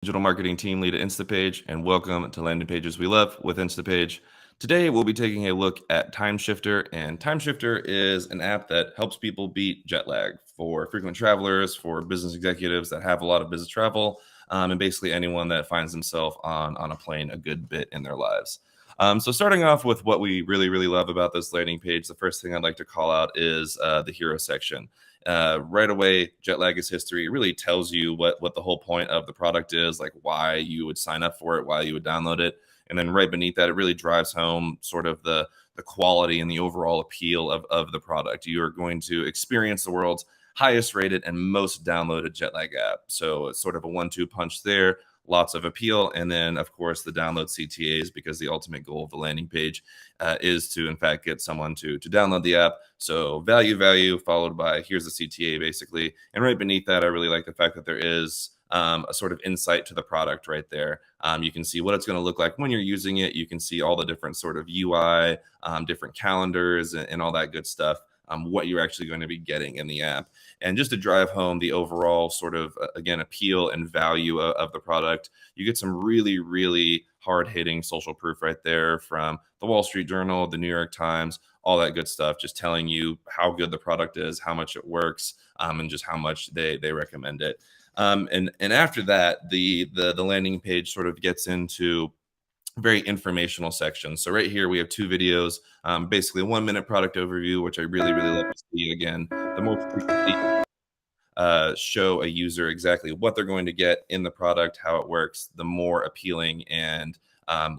Digital marketing team lead at Instapage, and welcome to Landing Pages We Love with Instapage. Today, we'll be taking a look at Timeshifter, and Timeshifter is an app that helps people beat jet lag for frequent travelers, for business executives that have a lot of business travel, and basically anyone that finds themselves on a plane a good bit in their lives. So starting off with what we really love about this landing page, the first thing I'd like to call out is the hero section. Right away, jet lag is history. It really tells you what the whole point of the product is, like why you would sign up for it, why you would download it. And then right beneath that, it really drives home sort of the quality and the overall appeal of the product. You are going to experience the world's highest rated and most downloaded jet lag app. So it's sort of a 1-2 punch there. Lots of appeal. And then, of course, the download CTAs, because the ultimate goal of the landing page is to, in fact, get someone to download the app. So value, followed by here's the CTA, basically. And right beneath that, I really like the fact that there is a sort of insight to the product right there. You can see what it's going to look like when you're using it. You can see all the different sort of UI, different calendars, and all that good stuff. What you're actually going to be getting in the app. And just to drive home the overall sort of, again, appeal and value of the product, you get some really hard-hitting social proof right there from the Wall Street Journal, the New York Times, all that good stuff, just telling you how good the product is, how much it works, and just how much they recommend it. And after that, the landing page sort of gets into very informational section. So right here we have 2 videos, basically a 1-minute product overview, which I really love to see. Again, the more frequently show a user exactly what they're going to get in the product, how it works, the more appealing and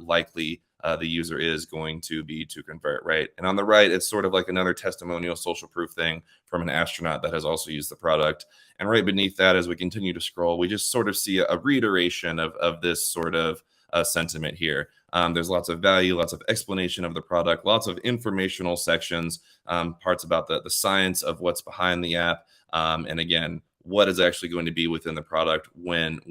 likely the user is going to be to convert, right? And on the right, it's sort of like another testimonial social proof thing from an astronaut that has also used the product. And right beneath that, as we continue to scroll, we just sort of see a reiteration of this sort of sentiment here. There's lots of value, lots of explanation of the product, lots of informational sections, parts about the science of what's behind the app, and again, what is actually going to be within the product when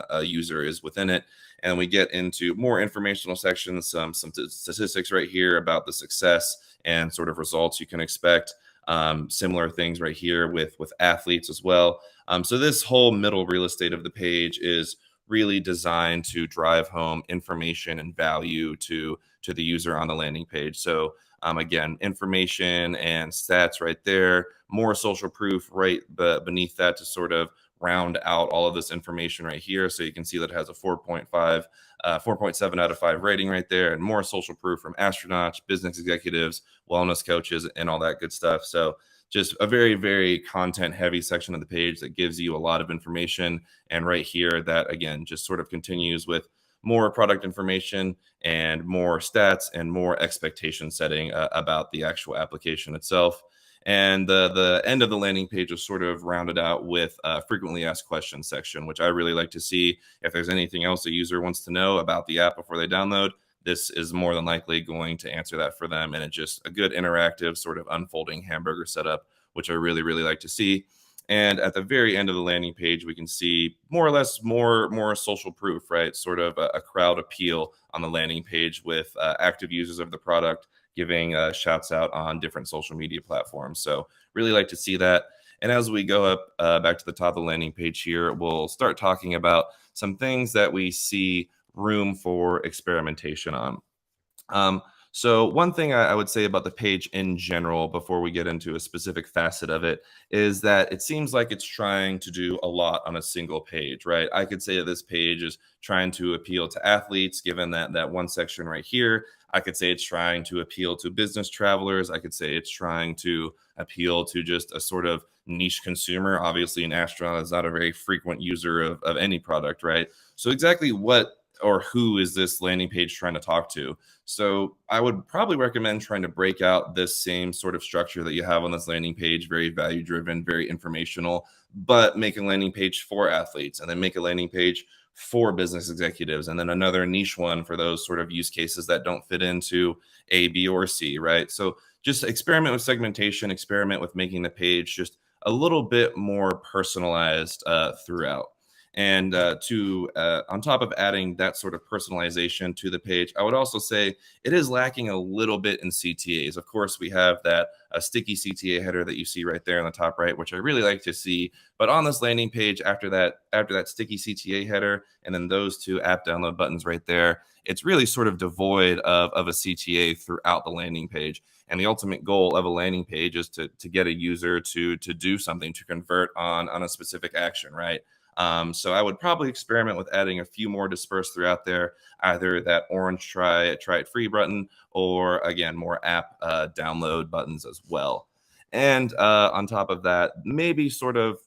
a user is within it. And we get into more informational sections, some statistics right here about the success and sort of results you can expect. Similar things right here with athletes as well. So this whole middle real estate of the page is really designed to drive home information and value to the user on the landing page. So again, information and stats right there, more social proof right beneath that to sort of round out all of this information right here. So you can see that it has a 4.7 out of 5 rating right there, and more social proof from astronauts, business executives, wellness coaches, and all that good stuff. So just a very content heavy section of the page that gives you a lot of information. And right here, that again just sort of continues with more product information and more stats and more expectation setting about the actual application itself. And the end of the landing page is sort of rounded out with a frequently asked questions section, which I really like to see. If there's anything else a user wants to know about the app before they download, this is more than likely going to answer that for them. And it's just a good interactive sort of unfolding hamburger setup, which I really like to see. And at the very end of the landing page, we can see more or less more social proof, right? Sort of a crowd appeal on the landing page with active users of the product giving shouts out on different social media platforms. So really like to see that. And as we go up back to the top of the landing page here, we'll start talking about some things that we see room for experimentation on. So one thing I would say about the page in general, before we get into a specific facet of it, is that it seems like it's trying to do a lot on a single page, right? I could say that this page is trying to appeal to athletes, given that one section right here. I could say it's trying to appeal to business travelers. I could say it's trying to appeal to just a sort of niche consumer. Obviously, an astronaut is not a very frequent user of any product, right? So exactly what or who is this landing page trying to talk to? So I would probably recommend trying to break out this same sort of structure that you have on this landing page, very value driven, very informational, but make a landing page for athletes, and then make a landing page for business executives, and then another niche one for those sort of use cases that don't fit into A, B, or C, right? So just experiment with segmentation, experiment with making the page just a little bit more personalized throughout. And on top of adding that sort of personalization to the page, I would also say it is lacking a little bit in CTAs. Of course, we have that sticky CTA header that you see right there in the top right, which I really like to see. But on this landing page, after that sticky CTA header, and then those two app download buttons right there, it's really sort of devoid of a CTA throughout the landing page. And the ultimate goal of a landing page is to get a user to do something, to convert on a specific action, right? So I would probably experiment with adding a few more dispersed throughout there, either that orange try it free button, or again, more app download buttons as well. And on top of that, maybe sort of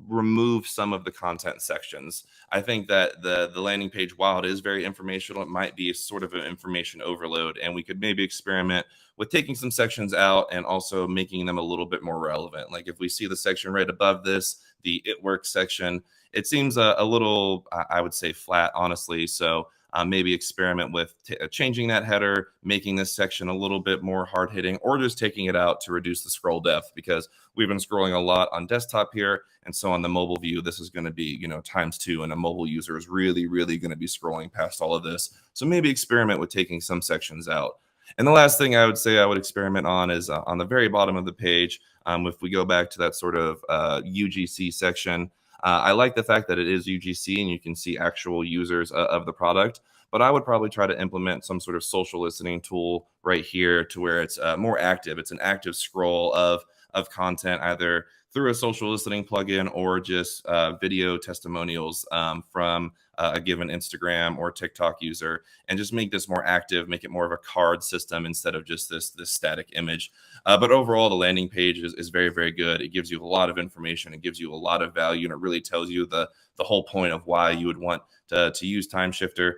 remove some of the content sections. I think that the landing page, while it is very informational, it might be sort of an information overload, and we could maybe experiment with taking some sections out and also making them a little bit more relevant. Like if we see the section right above this, the it works section, it seems a little, I would say, flat, honestly. So maybe experiment with changing that header, making this section a little bit more hard hitting, or just taking it out to reduce the scroll depth, because we've been scrolling a lot on desktop here. And so on the mobile view, this is going to be, ×2, and a mobile user is really, really going to be scrolling past all of this. So maybe experiment with taking some sections out. And the last thing I would say I would experiment on is on the very bottom of the page. If we go back to that sort of UGC section, I like the fact that it is UGC and you can see actual users of the product, but I would probably try to implement some sort of social listening tool right here to where it's more active. It's an active scroll of content, either through a social listening plugin or just video testimonials from a given Instagram or TikTok user, and just make this more active, make it more of a card system instead of just this static image. But overall, the landing page is very, very good. It gives you a lot of information. It gives you a lot of value, and it really tells you the whole point of why you would want to use Timeshifter.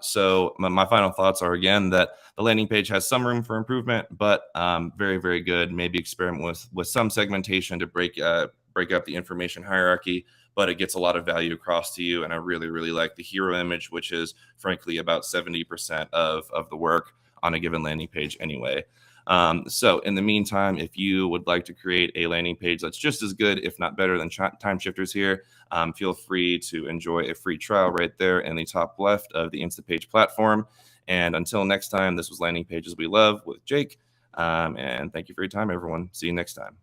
So my final thoughts are, again, that the landing page has some room for improvement, but very, very good. Maybe experiment with some segmentation to break up the information hierarchy, but it gets a lot of value across to you. And I really, really like the hero image, which is frankly about 70% of the work on a given landing page anyway. So in the meantime, if you would like to create a landing page that's just as good, if not better than Timeshifter's here, feel free to enjoy a free trial right there in the top left of the Instapage platform. And until next time, this was Landing Pages We Love with Jake. And thank you for your time, everyone. See you next time.